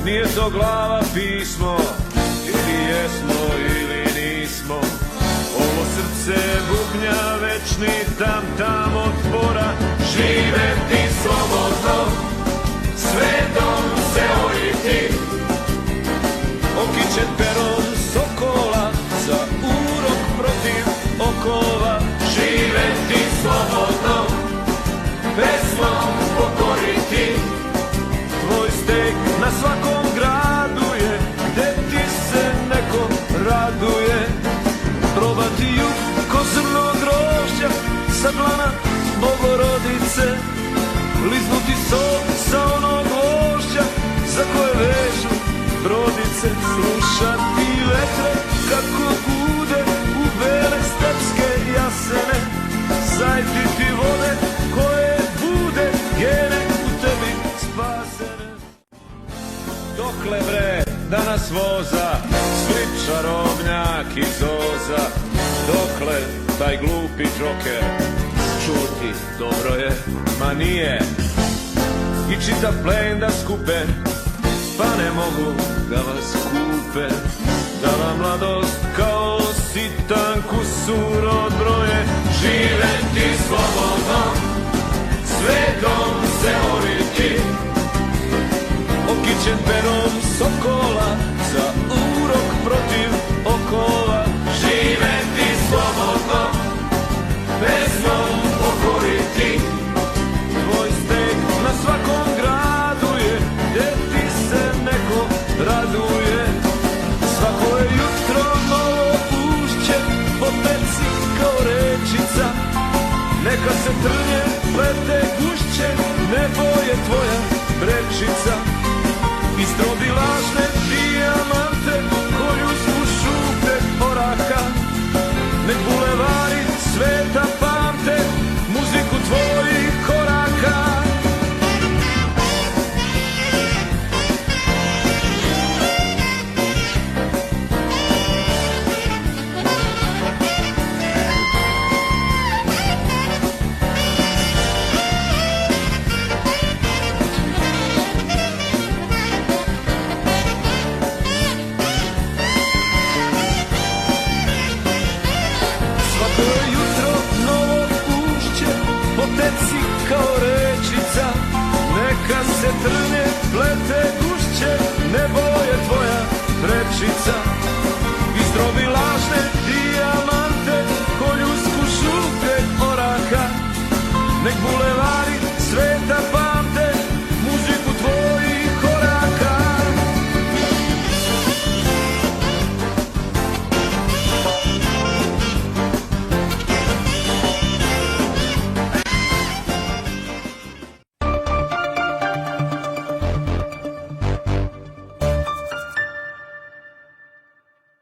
nije to glava pismo, ili jesmo ili nismo. Ovo srce bubnja večni tam otpora, živeti slobodno, svetom se oriti, okićen perom sokola, za urok protiv okova. Živeti slobodno, pesmom pokoriti, tvoj steg na svakom gradu je, gde ti se neko raduje. Probati jug ko zrno grožđa sa dlana Bogorodice, liznuti sol sa onog gvožđa za koje vežu brodice. Slušati vetre kako gude u bele stepske jasene, zajtiti vode koje bude gene u tebi spasene. Dokle bre da nas voza Split, čarobnjak i Zoza, dokle taj glupi džoker čuti dobro je, ma nije, i čita plen da skupe, pa ne mogu da vas kupe, da vam mladost kao sitan kusur odbroje. Živeti slobodno, svetom se oriti, okićen perom sokola, za urok protiv okova. Živeti slobodno, pesmom pokoriti, tvoj steg na svakom gradu je, gde ti se neko raduje. Svako je jutro novo ušće, po peci kao rečica, neka se trnje plete gušće, nebo je tvoja prečica. Istrobi lažne dijamante koju spušu prek oraha, nek bulevari sveta pamte muziku tvojih koraka. Kao rečica, neka se trne, plete gušće, nebo je tvoja prečica. Izdrobi lažne dijamante